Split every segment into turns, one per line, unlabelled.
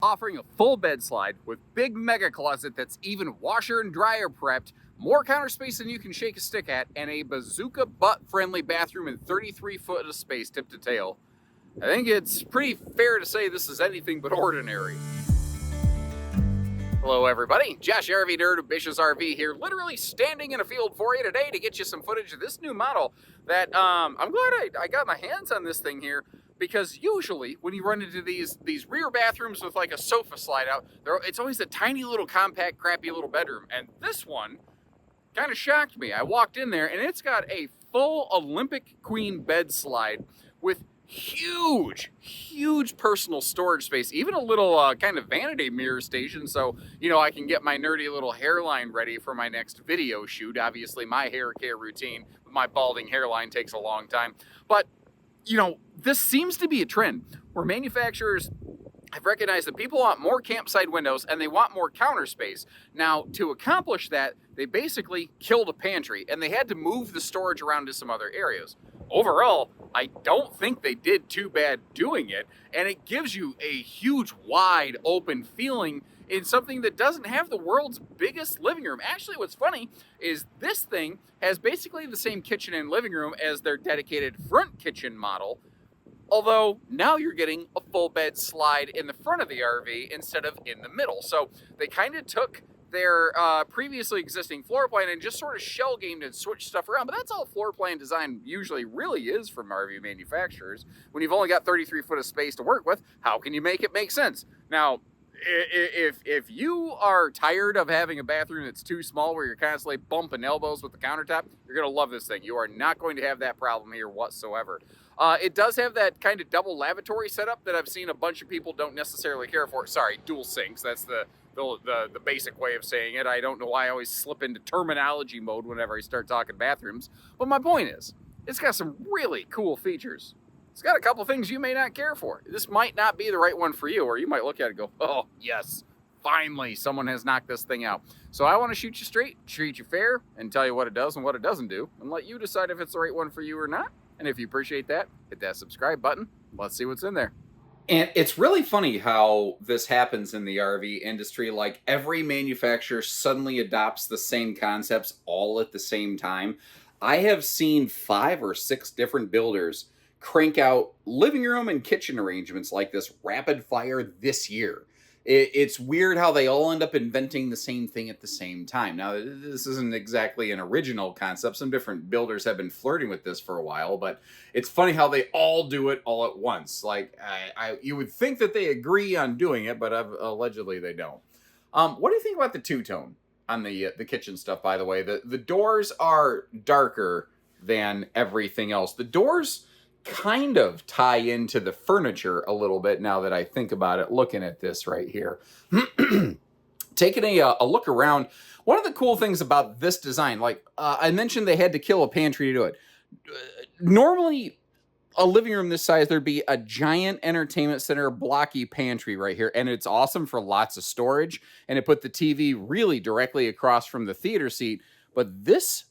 offering a full bed slide with big mega closet that's even washer and dryer prepped, more counter space than you can shake a stick at, and a bazooka butt-friendly bathroom in 33 foot of space tip to tail. I think it's pretty fair to say this is anything but ordinary. Hello everybody, Josh RV Nerd of Bish's RV here, literally standing in a field for you today to get you some footage of this new model that I'm glad I got my hands on this thing here, because usually when you run into these rear bathrooms with like a sofa slide out, it's always a tiny little compact crappy little bedroom, and this one kind of shocked me. I walked in there and it's got a full Olympic Queen bed slide with huge personal storage space, even a little kind of vanity mirror station, so I can get my nerdy little hairline ready for my next video shoot. Obviously my hair care routine with my balding hairline takes a long time, but this seems to be a trend where manufacturers have recognized that people want more campsite windows and they want more counter space. Now, to accomplish that, they basically killed a pantry and they had to move the storage around to some other areas. Overall, I don't think they did too bad doing it, and it gives you a huge, wide open feeling in something that doesn't have the world's biggest living room. Actually, what's funny is this thing has basically the same kitchen and living room as their dedicated front kitchen model, although now you're getting a full bed slide in the front of the RV instead of in the middle. So they kind of took their previously existing floor plan and just sort of shell gamed and switched stuff around. But that's all floor plan design usually really is from RV manufacturers. When you've only got 33 foot of space to work with, how can you make it make sense? Now, if you are tired of having a bathroom that's too small where you're constantly bumping elbows with the countertop, you're going to love this thing. You are not going to have that problem here whatsoever. It does have that kind of double lavatory setup that I've seen a bunch of people don't necessarily care for. Sorry, dual sinks. That's the basic way of saying it. I don't know why I always slip into terminology mode whenever I start talking bathrooms. But my point is, it's got some really cool features. It's got a couple things you may not care for. This might not be the right one for you, or you might look at it and go, oh, yes, finally, someone has knocked this thing out. So I want to shoot you straight, treat you fair, and tell you what it does and what it doesn't do, and let you decide if it's the right one for you or not. And if you appreciate that, hit that subscribe button. Let's see what's in there. And it's really funny how this happens in the RV industry. Like, every manufacturer suddenly adopts the same concepts all at the same time. I have seen 5 or 6 different builders crank out living room and kitchen arrangements like this rapid fire this year. It's weird how they all end up inventing the same thing at the same time. Now, this isn't exactly an original concept. Some different builders have been flirting with this for a while, but it's funny how they all do it all at once. Like, you would think that they agree on doing it, but allegedly they don't. What do you think about the two-tone on the kitchen stuff, by the way? The doors are darker than everything else. The doors kind of tie into the furniture a little bit now that I think about it, looking at this right here. Taking a look around, one of the cool things about this design, like I mentioned they had to kill a pantry to do it. Normally, a living room this size, there'd be a giant entertainment center blocky pantry right here, and it's awesome for lots of storage, and it put the TV really directly across from the theater seat, but this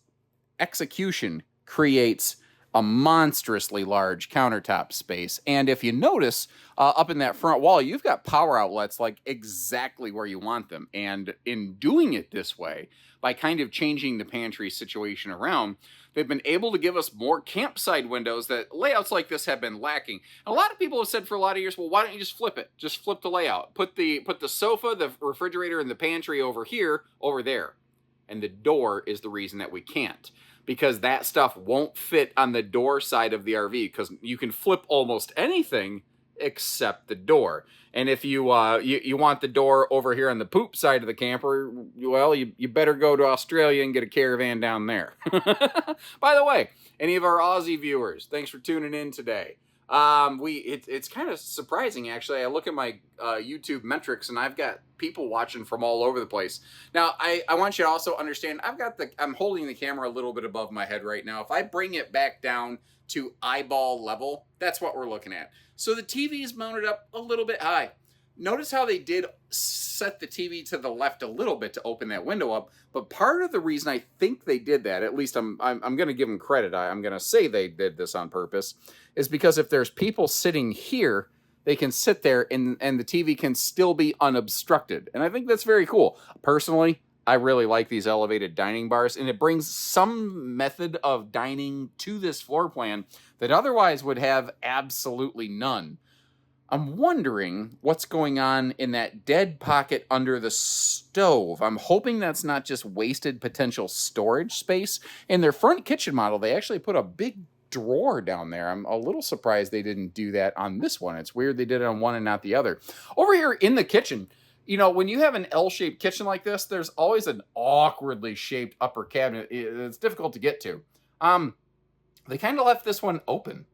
execution creates a monstrously large countertop space. And if you notice, up in that front wall, you've got power outlets like exactly where you want them. And in doing it this way, by kind of changing the pantry situation around, they've been able to give us more campsite windows that layouts like this have been lacking. And a lot of people have said for a lot of years, well, why don't you just flip it? Just flip the layout. Put the sofa, the refrigerator, and the pantry over here, over there. And the door is the reason that we can't, because that stuff won't fit on the door side of the RV, because you can flip almost anything except the door. And if you want the door over here on the poop side of the camper, well, you better go to Australia and get a caravan down there. By the way, any of our Aussie viewers, thanks for tuning in today. It's kind of surprising, actually. I look at my YouTube metrics and I've got people watching from all over the place. Now, I want you to also understand, I'm holding the camera a little bit above my head right now. If I bring it back down to eyeball level, that's what we're looking at. So the TV is mounted up a little bit high. Notice how they did set the TV to the left a little bit to open that window up, but part of the reason I think they did that, at least I'm going to give them credit, I'm going to say they did this on purpose, is because if there's people sitting here, they can sit there and the TV can still be unobstructed. And I think that's very cool. Personally, I really like these elevated dining bars, and it brings some method of dining to this floor plan that otherwise would have absolutely none. I'm wondering what's going on in that dead pocket under the stove. I'm hoping that's not just wasted potential storage space. In their front kitchen model, they actually put a big drawer down there. I'm a little surprised they didn't do that on this one. It's weird they did it on one and not the other. Over here in the kitchen, you know, when you have an L-shaped kitchen like this, there's always an awkwardly shaped upper cabinet. It's difficult to get to. They kind of left this one open.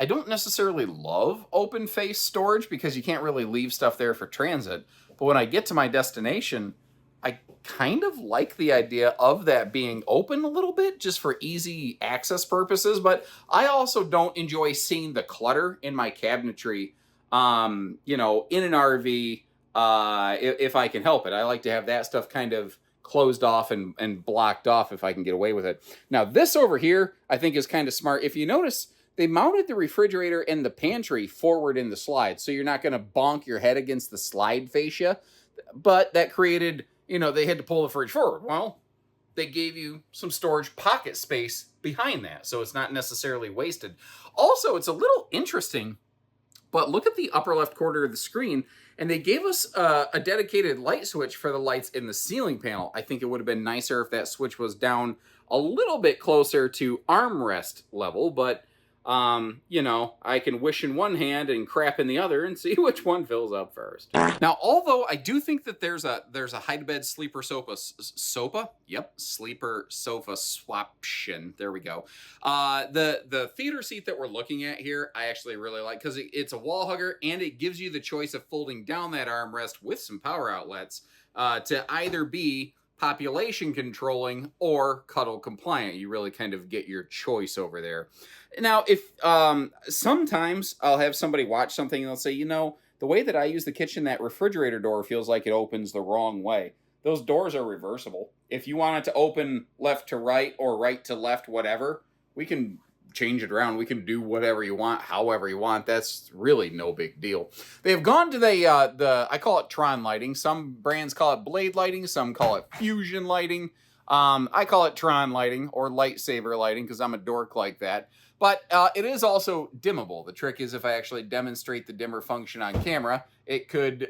I don't necessarily love open face storage because you can't really leave stuff there for transit. But when I get to my destination, I kind of like the idea of that being open a little bit just for easy access purposes. But I also don't enjoy seeing the clutter in my cabinetry, you know, in an RV, if I can help it. I like to have that stuff kind of closed off and blocked off if I can get away with it. Now, this over here, I think is kind of smart. If you notice, they mounted the refrigerator and the pantry forward in the slide, so you're not going to bonk your head against the slide fascia. But that created, you know, they had to pull the fridge forward. Well, they gave you some storage pocket space behind that, so it's not necessarily wasted. Also, it's a little interesting, but look at the upper left corner of the screen, and they gave us a dedicated light switch for the lights in the ceiling panel. I think it would have been nicer if that switch was down a little bit closer to armrest level, but you know, I can wish in one hand and crap in the other and see which one fills up first. Now, although I do think that there's a hide-to-bed sleeper sofa, yep, sleeper sofa swaption. There we go. The theater seat that we're looking at here, I actually really like because it's a wall hugger and it gives you the choice of folding down that armrest with some power outlets to either be population controlling or cuddle compliant. You really kind of get your choice over there. Now, if sometimes I'll have somebody watch something and they'll say, you know, the way that I use the kitchen, that refrigerator door feels like it opens the wrong way. Those doors are reversible. If you want it to open left to right or right to left, whatever, we can change it around. We can do whatever you want, however you want. That's really no big deal. They have gone to the I call it Tron lighting. Some brands call it Blade lighting. Some call it Fusion lighting. I call it Tron lighting or lightsaber lighting because I'm a dork like that. But it is also dimmable. The trick is if I actually demonstrate the dimmer function on camera, it could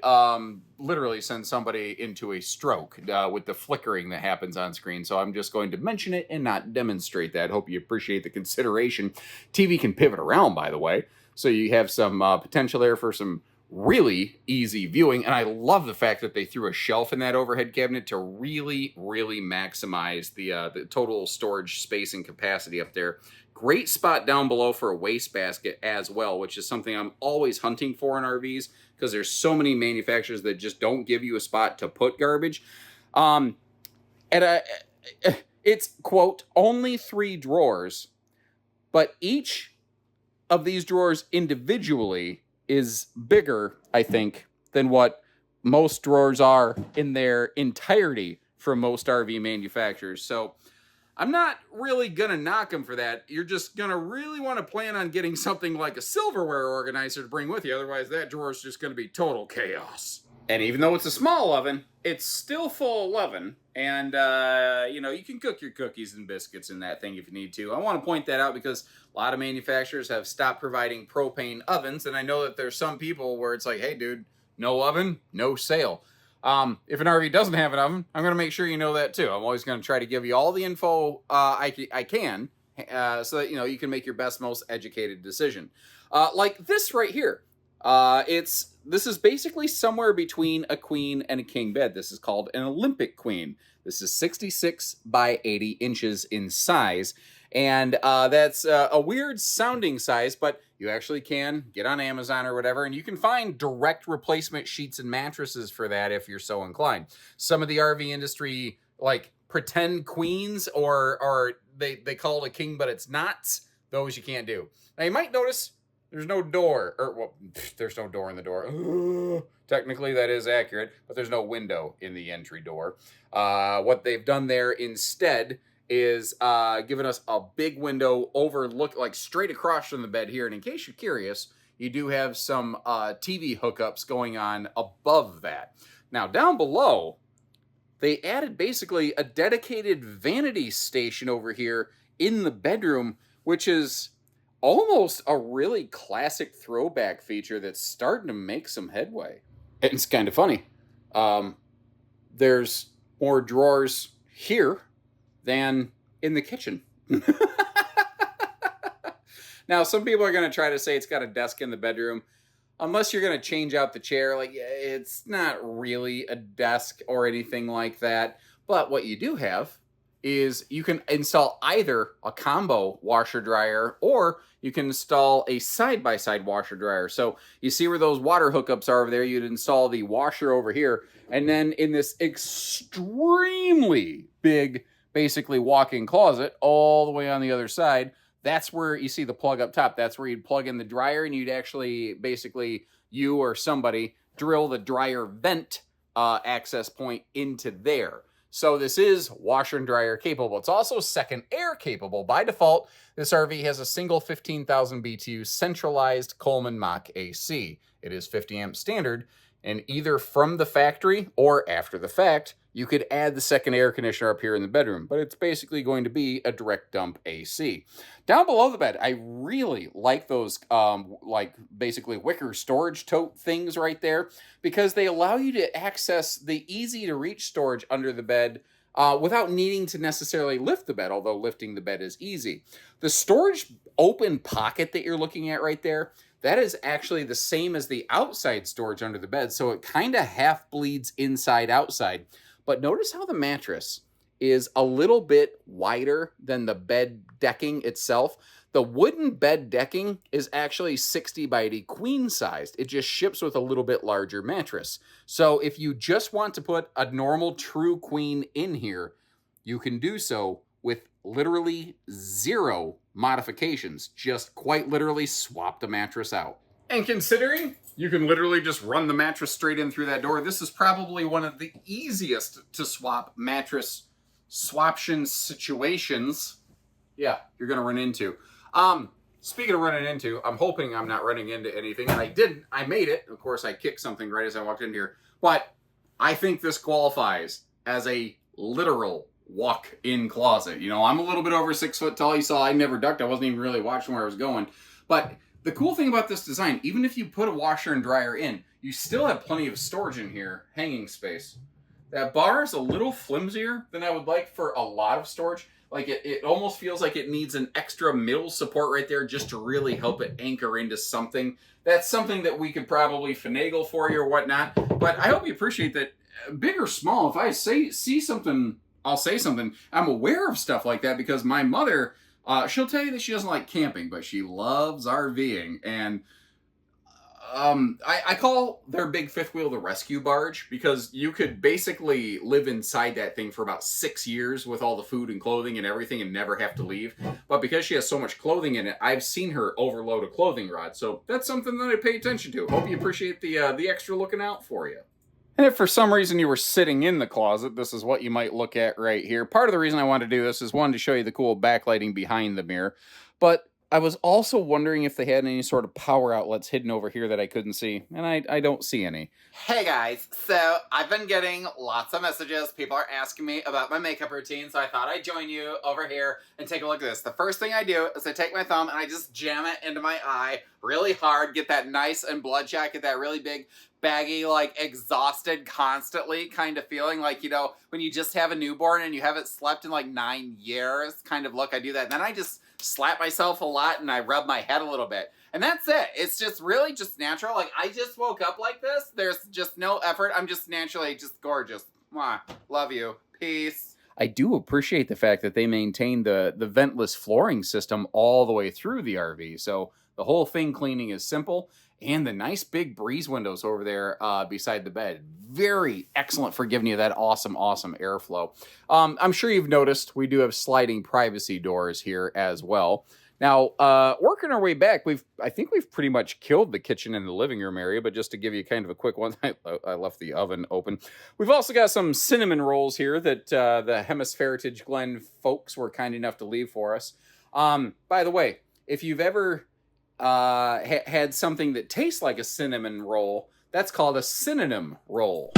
literally send somebody into a stroke with the flickering that happens on screen. So I'm just going to mention it and not demonstrate that. Hope you appreciate the consideration. TV can pivot around, by the way. So you have some potential there for some really easy viewing. And I love the fact that they threw a shelf in that overhead cabinet to really, really maximize the total storage space and capacity up there. Great spot down below for a wastebasket as well, which is something I'm always hunting for in RVs because there's so many manufacturers that just don't give you a spot to put garbage. It's, quote, only 3 drawers, but each of these drawers individually is bigger, I think, than what most drawers are in their entirety from most RV manufacturers. So I'm not really going to knock them for that. You're just going to really want to plan on getting something like a silverware organizer to bring with you. Otherwise, that drawer is just going to be total chaos. And even though it's a small oven, it's still full of loving. And, you know, you can cook your cookies and biscuits in that thing if you need to. I want to point that out because a lot of manufacturers have stopped providing propane ovens. And I know that there's some people where it's like, hey, dude, no oven, no sale. If an RV doesn't have an oven, I'm going to make sure you know that too. I'm always going to try to give you all the info I can so that, you know, you can make your best, most educated decision. Like this right here. This is basically somewhere between a queen and a king bed. This is called an Olympic queen. This is 66 by 80 inches in size. And that's a weird sounding size, but you actually can get on Amazon or whatever, and you can find direct replacement sheets and mattresses for that if you're so inclined. Some of the RV industry, like pretend queens, or they call it a king, but it's not. Those you can't do. Now you might notice there's no door, or well, there's no door in the door. Technically that is accurate, but there's no window in the entry door. What they've done there instead is giving us a big window overlook, like straight across from the bed here. And in case you're curious, you do have some TV hookups going on above that. Now, down below, they added basically a dedicated vanity station over here in the bedroom, which is almost a really classic throwback feature that's starting to make some headway. And it's kind of funny. There's more drawers here than in the kitchen. Now, some people are going to try to say it's got a desk in the bedroom. Unless you're going to change out the chair, like, it's not really a desk or anything like that. But what you do have is you can install either a combo washer dryer, or you can install a side-by-side washer dryer. So you see where those water hookups are over there, you'd install the washer over here, and then in this extremely big, basically walk-in closet all the way on the other side, that's where you see the plug up top. That's where you'd plug in the dryer, and you'd actually, basically, you or somebody drill the dryer vent access point into there. So this is washer and dryer capable. It's also second air capable. By default, this RV has a single 15,000 BTU centralized Coleman Mach AC. It is 50 amp standard, and either from the factory or after the fact, you could add the second air conditioner up here in the bedroom, but it's basically going to be a direct dump AC. Down below the bed, I really like those like basically wicker storage tote things right there, because they allow you to access the easy to reach storage under the bed without needing to necessarily lift the bed, although lifting the bed is easy. The storage open pocket that you're looking at right there, that is actually the same as the outside storage under the bed, so it kind of half bleeds inside outside. But notice how the mattress is a little bit wider than the bed decking itself. The wooden bed decking is actually 60 by 80 queen sized. It just ships with a little bit larger mattress. So if you just want to put a normal true queen in here, you can do so with literally zero modifications. Just quite literally swap the mattress out. And considering you can literally just run the mattress straight in through that door, this is probably one of the easiest to swap mattress swaption situations, yeah, you're going to run into. Speaking of running into, I'm hoping I'm not running into anything, and I didn't. I made it. Of course, I kicked something right as I walked in here. But I think this qualifies as a literal walk-in closet. You know, I'm a little bit over 6 foot tall. You saw I never ducked. I wasn't even really watching where I was going. But the cool thing about this design, even if you put a washer and dryer in, you still have plenty of storage in here, hanging space. That bar is a little flimsier than I would like for a lot of storage. Like it almost feels like it needs an extra middle support right there just to really help it anchor into something. That's something that we could probably finagle for you or whatnot. But I hope you appreciate that, big or small, if I see something, I'll say something. I'm aware of stuff like that because my mother, she'll tell you that she doesn't like camping, but she loves RVing. And I call their big fifth wheel the rescue barge, because you could basically live inside that thing for about 6 years with all the food and clothing and everything and never have to leave. But because she has so much clothing in it, I've seen her overload a clothing rod. So that's something that I pay attention to. Hope you appreciate the extra looking out for you. And if for some reason you were sitting in the closet, this is what you might look at right here. Part of the reason I wanted to do this is, one, to show you the cool backlighting behind the mirror. But I was also wondering if they had any sort of power outlets hidden over here that I couldn't see, and I don't see any.
Hey guys, so I've been getting lots of messages. People are asking me about my makeup routine, so I thought I'd join you over here and take a look at this. The first thing I do is I take my thumb and I just jam it into my eye really hard, get that nice and bloodshot, get that really big, baggy, like exhausted constantly kind of feeling, like, you know, when you just have a newborn and you haven't slept in like 9 years kind of look. I do that, and then I just slap myself a lot and I rub my head a little bit. And that's it. It's just really just natural. Like, I just woke up like this. There's just no effort. I'm just naturally just gorgeous. Mwah. Love you. Peace.
I do appreciate the fact that they maintain the ventless flooring system all the way through the RV. So the whole thing cleaning is simple. And the nice big breeze windows over there beside the bed. Very excellent for giving you that awesome, awesome airflow. I'm sure you've noticed we do have sliding privacy doors here as well. Now, working our way back, I think we've pretty much killed the kitchen and the living room area, but just to give you kind of a quick one, I left the oven open. We've also got some cinnamon rolls here that the Hemisphere Glen folks were kind enough to leave for us. By the way, if you've ever had something that tastes like a cinnamon roll. That's called a synonym roll.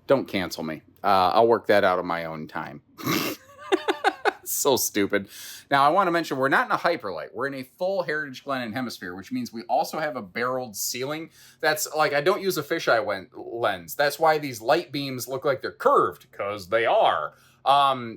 Don't cancel me. I'll work that out on my own time. So stupid. Now, I want to mention we're not in a hyperlight. We're in a full Heritage Glen in Hemisphere, which means we also have a barreled ceiling. That's like, I don't use a fisheye lens. That's why these light beams look like they're curved, because they are. I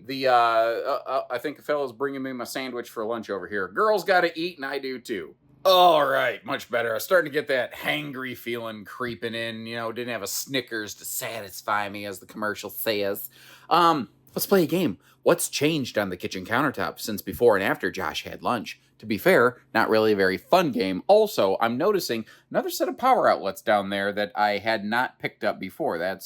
think a fella's bringing me my sandwich for lunch over here. Girls got to eat, and I do too. All right, much better. I was starting to get that hangry feeling creeping in. You know, didn't have a Snickers to satisfy me, as the commercial says. Let's play a game. What's changed on the kitchen countertop since before and after Josh had lunch? To be fair, not really a very fun game. Also, I'm noticing another set of power outlets down there that I had not picked up before. That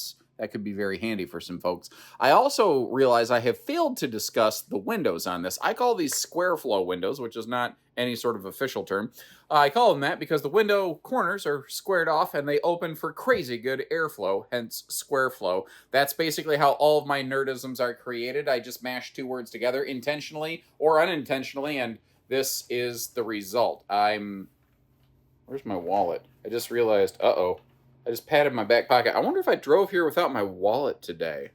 could be very handy for some folks. I also realize I have failed to discuss the windows on this. I call these square flow windows, which is not any sort of official term. I call them that because the window corners are squared off and they open for crazy good airflow, hence square flow. That's basically how all of my nerdisms are created. I just mash two words together intentionally or unintentionally, and this is the result. Where's my wallet? I just realized, uh-oh. I just patted my back pocket. I wonder if I drove here without my wallet today.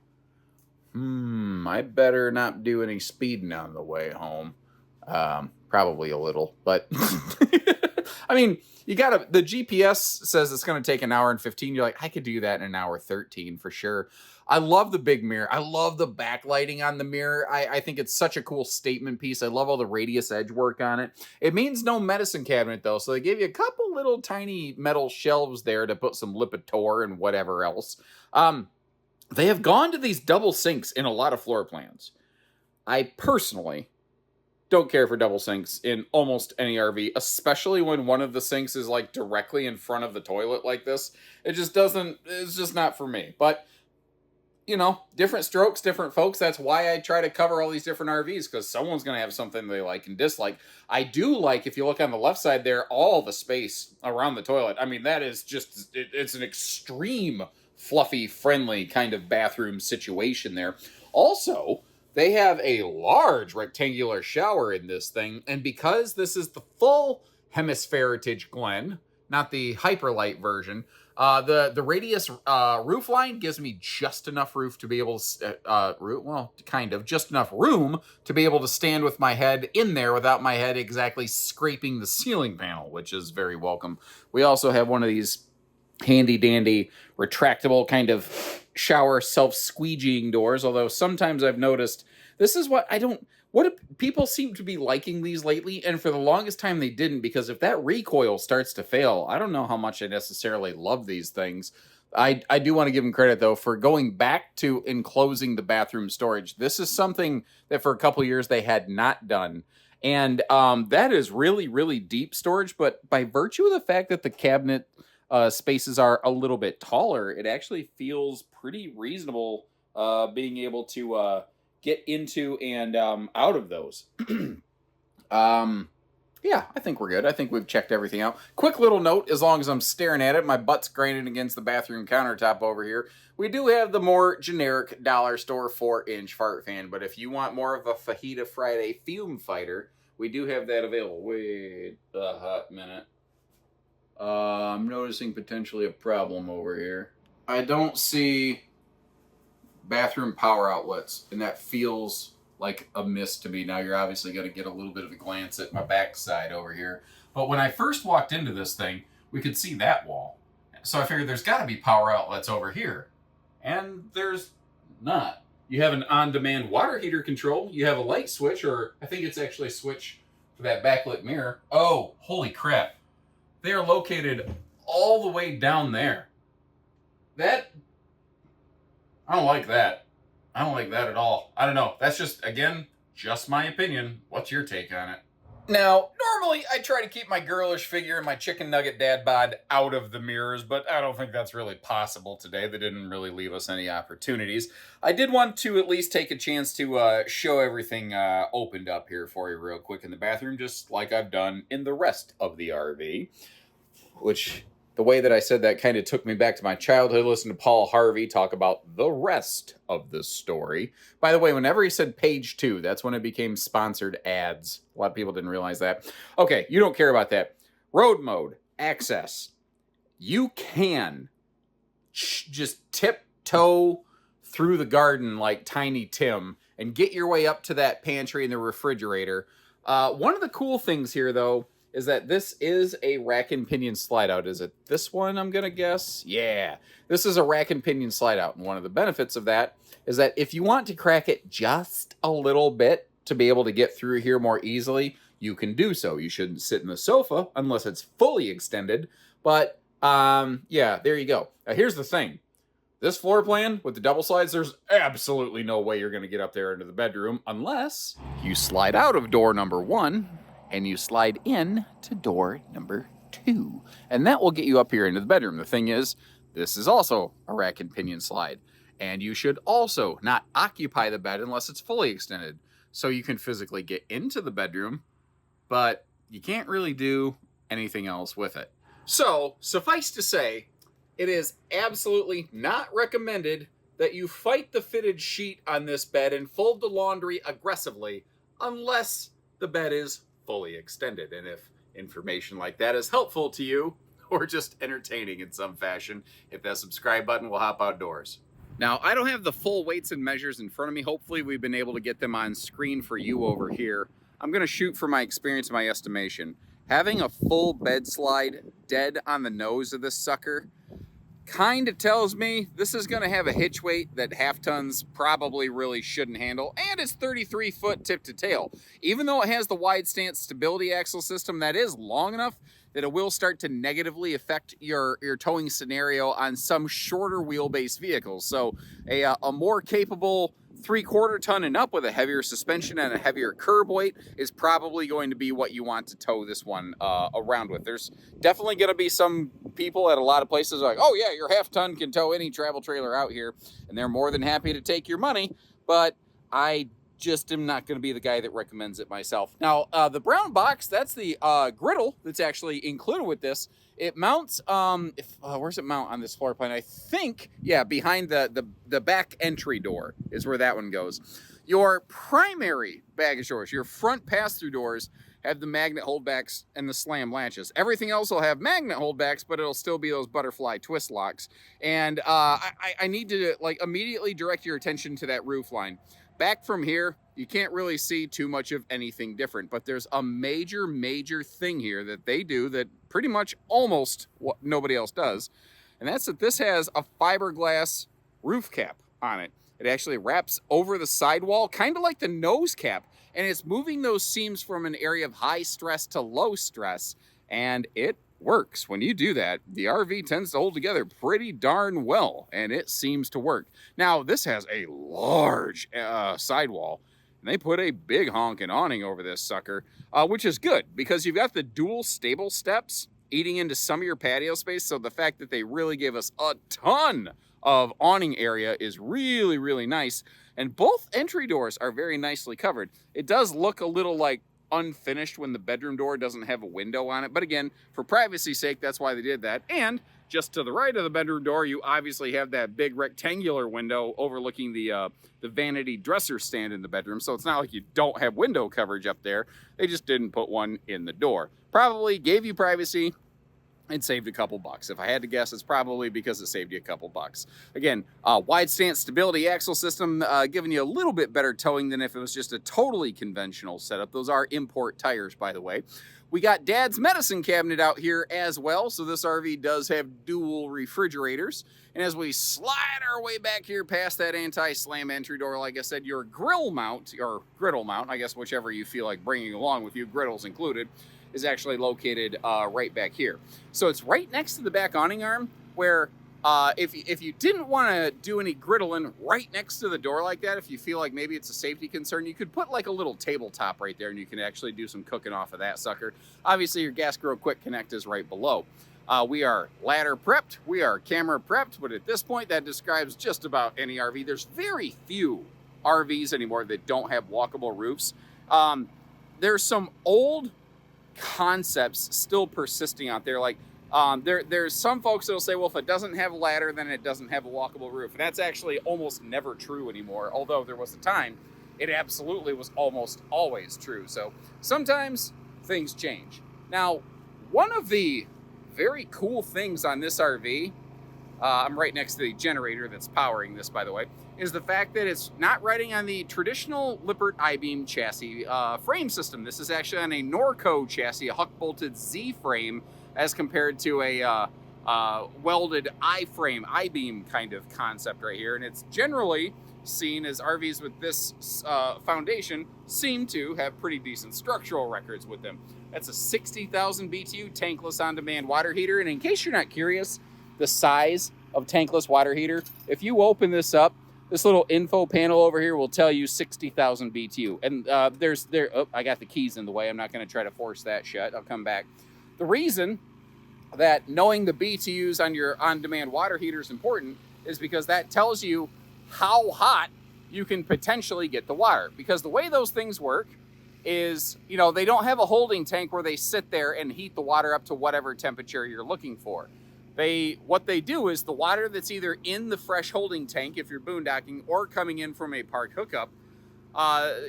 I better not do any speeding on the way home. Probably a little, but I mean, the GPS says it's going to take an hour and 15. You're like, I could do that in an hour 13 for sure. I love the big mirror. I love the backlighting on the mirror. I think it's such a cool statement piece. I love all the radius edge work on it. It means no medicine cabinet though. So they gave you a couple little tiny metal shelves there to put some Lipitor and whatever else. They have gone to these double sinks in a lot of floor plans. I personally don't care for double sinks in almost any RV, especially when one of the sinks is like directly in front of the toilet like this. It's just not for me. But, you know, different strokes, different folks. That's why I try to cover all these different RVs, because someone's going to have something they like and dislike. I do like, if you look on the left side there, all the space around the toilet. I mean, that is just, it's an extreme fluffy, friendly kind of bathroom situation there. Also, they have a large rectangular shower in this thing, and because this is the full Hemisphere Glen, not the Hyperlight version, the radius roof line gives me just enough roof to be able to, just enough room to be able to stand with my head in there without my head exactly scraping the ceiling panel, which is very welcome. We also have one of these handy-dandy retractable kind of shower self-squeegeeing doors, although sometimes I've noticed this is what people seem to be liking these lately, and for the longest time they didn't, because if that recoil starts to fail, I don't know how much I necessarily love these things. I do want to give them credit, though, for going back to enclosing the bathroom storage. This is something that for a couple years they had not done, and that is really, really deep storage, but by virtue of the fact that the cabinet spaces are a little bit taller, it actually feels pretty reasonable being able to get into and out of those. Yeah, I think we're good. I think we've checked everything out. Quick little note, as long as I'm staring at it, my butt's grinding against the bathroom countertop over here. We do have the more generic dollar store 4-inch fart fan, but if you want more of a Fajita Friday fume fighter, we do have that available. Wait a hot minute. I'm noticing potentially a problem over here. I don't see bathroom power outlets, and that feels like a miss to me. Now you're obviously going to get a little bit of a glance at my backside over here. But when I first walked into this thing, we could see that wall. So I figured there's got to be power outlets over here. And there's not. You have an on-demand water heater control. You have a light switch, or I think it's actually a switch for that backlit mirror. Oh, holy crap. They are located all the way down there. I don't like that. I don't like that at all. I don't know. That's just, again, just my opinion. What's your take on it? Now, normally I try to keep my girlish figure and my chicken nugget dad bod out of the mirrors, but I don't think that's really possible today. They didn't really leave us any opportunities. I did want to at least take a chance to show everything opened up here for you real quick in the bathroom, just like I've done in the rest of the RV, which the way that I said that kind of took me back to my childhood. Listen to Paul Harvey talk about the rest of the story. By the way, whenever he said page 2, that's when it became sponsored ads. A lot of people didn't realize that. Okay, you don't care about that. Road mode, access. You can just tiptoe through the garden like Tiny Tim and get your way up to that pantry and the refrigerator. One of the cool things here, though, is that this is a rack and pinion slide out. Is it this one, I'm going to guess? Yeah, this is a rack and pinion slide out. And one of the benefits of that is that if you want to crack it just a little bit to be able to get through here more easily, you can do so. You shouldn't sit in the sofa unless it's fully extended. But yeah, there you go. Now, here's the thing. This floor plan with the double slides, there's absolutely no way you're going to get up there into the bedroom unless you slide out of door number 1 and you slide in to door number 2. And that will get you up here into the bedroom. The thing is, this is also a rack and pinion slide. And you should also not occupy the bed unless it's fully extended. So you can physically get into the bedroom, but you can't really do anything else with it. So, suffice to say, it is absolutely not recommended that you fight the fitted sheet on this bed and fold the laundry aggressively unless the bed is fully extended. And if information like that is helpful to you or just entertaining in some fashion, hit that subscribe button. We'll hop outdoors. Now, I don't have the full weights and measures in front of me. Hopefully we've been able to get them on screen for you over here. I'm going to shoot for my experience and my estimation. Having a full bed slide dead on the nose of this sucker kind of tells me this is going to have a hitch weight that half tons probably really shouldn't handle, and it's 33 foot tip to tail. Even though it has the wide stance stability axle system, that is long enough that it will start to negatively affect your towing scenario on some shorter wheelbase vehicles. So a more capable 3/4 ton and up with a heavier suspension and a heavier curb weight is probably going to be what you want to tow this one around with. There's definitely going to be some people at a lot of places like, oh yeah, your half ton can tow any travel trailer out here, and they're more than happy to take your money, but I just am not going to be the guy that recommends it myself. Now, the brown box, that's the griddle that's actually included with this. It mounts, where's it mount on this floor plan? I think, yeah, behind the back entry door is where that one goes. Your primary baggage doors, your front pass-through doors, have the magnet holdbacks and the slam latches. Everything else will have magnet holdbacks, but it'll still be those butterfly twist locks. And I need to immediately direct your attention to that roof line. Back from here, you can't really see too much of anything different, but there's a major thing here that they do that pretty much almost what nobody else does. And that's that this has a fiberglass roof cap on it. It actually wraps over the sidewall, kind of like the nose cap, and it's moving those seams from an area of high stress to low stress, and it works. When you do that, the RV tends to hold together pretty darn well, and it seems to work. Now, this has a large sidewall, and they put a big honking awning over this sucker, which is good because you've got the dual stable steps eating into some of your patio space, so the fact that they really gave us a ton of awning area is really nice, and both entry doors are very nicely covered. It does look a little like unfinished when the bedroom door doesn't have a window on it, but again, for privacy's sake, that's why they did that. And just to the right of the bedroom door, you obviously have that big rectangular window overlooking the vanity dresser stand in the bedroom, so it's not like you don't have window coverage up there. They just didn't put one in the door. Probably gave you privacy and saved a couple bucks. If I had to guess, it's probably because it saved you a couple bucks. Again, wide stance stability axle system, giving you a little bit better towing than if it was just a totally conventional setup. Those are import tires, by the way. We got Dad's medicine cabinet out here as well, so this RV does have dual refrigerators. And as we slide our way back here past that anti-slam entry door, like I said, your grill mount, or griddle mount, I guess whichever you feel like bringing along with you, griddles included, is actually located right back here. So it's right next to the back awning arm, where if you didn't want to do any griddling right next to the door like that, if you feel like maybe it's a safety concern, you could put like a little tabletop right there and you can actually do some cooking off of that sucker. Obviously, your gas grill quick connect is right below. We are ladder prepped, we are camera prepped, but at this point that describes just about any RV. There's very few RVs anymore that don't have walkable roofs. There's some old concepts still persisting out there, like There's some folks that'll say, well, if it doesn't have a ladder, then it doesn't have a walkable roof. And that's actually almost never true anymore, although there was a time it absolutely was almost always true. So sometimes things change. Now, one of the very cool things on this RV, I'm right next to the generator that's powering this, by the way, is the fact that it's not riding on the traditional Lippert I-beam chassis frame system. This is actually on a Norco chassis, a huck-bolted Z-frame, as compared to a welded I-frame, I-beam kind of concept right here. And it's generally seen as RVs with this foundation seem to have pretty decent structural records with them. That's a 60,000 BTU tankless on-demand water heater. And in case you're not curious, the size of tankless water heater, if you open this up, this little info panel over here will tell you 60,000 BTU. And oh, I got the keys in the way. I'm not going to try to force that shut. I'll come back. The reason that knowing the BTUs on your on-demand water heater is important is because that tells you how hot you can potentially get the water. Because the way those things work is, you know, they don't have a holding tank where they sit there and heat the water up to whatever temperature you're looking for. What they do is the water that's either in the fresh holding tank if you're boondocking or coming in from a park hookup,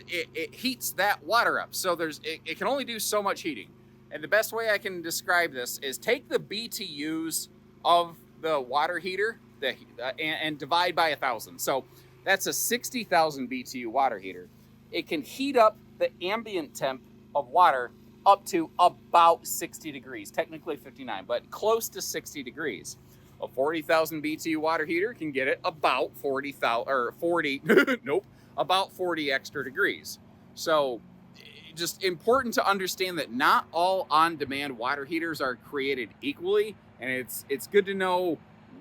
it heats that water up. So it can only do so much heating. And the best way I can describe this is take the BTUs of the water heater and divide by 1,000. So that's a 60,000 BTU water heater. It can heat up the ambient temp of water up to about 60 degrees, technically 59, but close to 60 degrees. A 40,000 BTU water heater can get it about 40, nope, about 40 extra degrees. So just important to understand that not all on-demand water heaters are created equally, and it's good to know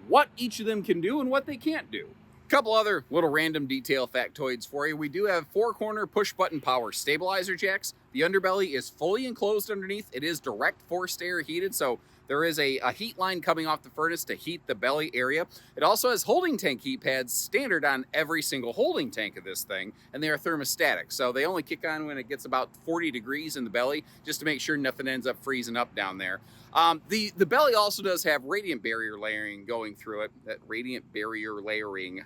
what each of them can do and what they can't do. Couple other little random detail factoids for you. We do have 4-corner push-button power stabilizer jacks. The underbelly is fully enclosed underneath. It is direct forced air heated, so there is a heat line coming off the furnace to heat the belly area. It also has holding tank heat pads standard on every single holding tank of this thing, and they are thermostatic. So they only kick on when it gets about 40 degrees in the belly, just to make sure nothing ends up freezing up down there. The belly also does have radiant barrier layering going through it. That radiant barrier layering,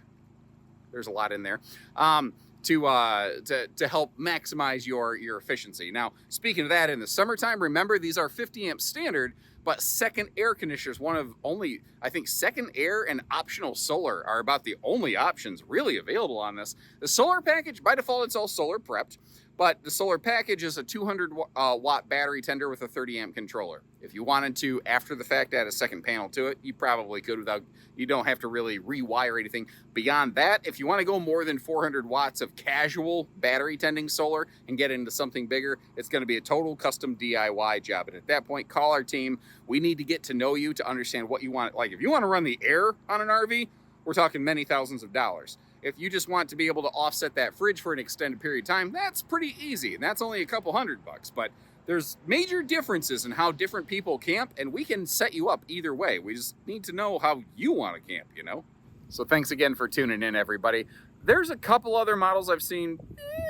there's a lot in there, to help maximize your efficiency. Now, speaking of that, in the summertime, remember these are 50 amp standard, but second air conditioners, one of only, I think second air and optional solar are about the only options really available on this. The solar package, by default, it's all solar prepped, but the solar package is a 200 watt battery tender with a 30 amp controller. If you wanted to, after the fact, add a second panel to it, you probably could without, you don't have to really rewire anything. Beyond that, if you want to go more than 400 watts of casual battery tending solar and get into something bigger, it's going to be a total custom DIY job. And at that point, call our team. We need to get to know you to understand what you want. Like if you want to run the air on an RV, we're talking many thousands of dollars. If you just want to be able to offset that fridge for an extended period of time, that's pretty easy. And that's only a couple $100. But there's major differences in how different people camp, and we can set you up either way. We just need to know how you want to camp, you know? So thanks again for tuning in, everybody. There's a couple other models I've seen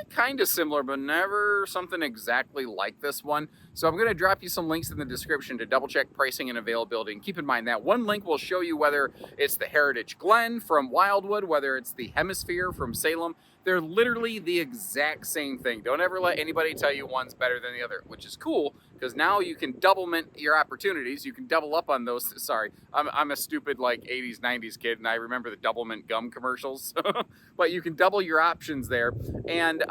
kind of similar, but never something exactly like this one. So I'm going to drop you some links in the description to double check pricing and availability. And keep in mind that one link will show you whether it's the Heritage Glen from Wildwood, whether it's the Hemisphere from Salem. They're literally the exact same thing. Don't ever let anybody tell you one's better than the other, which is cool because now you can doublemint your opportunities. You can double up on those. Sorry, I'm a stupid like 80s, 90s kid, and I remember the doublemint gum commercials. But you can double your options there. And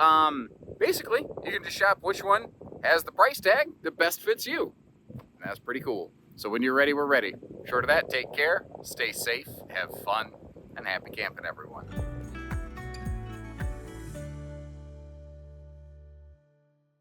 basically, you can just shop which one has the price tag that best fits you. And that's pretty cool. So when you're ready, we're ready. Short of that, take care, stay safe, have fun, and happy camping, everyone.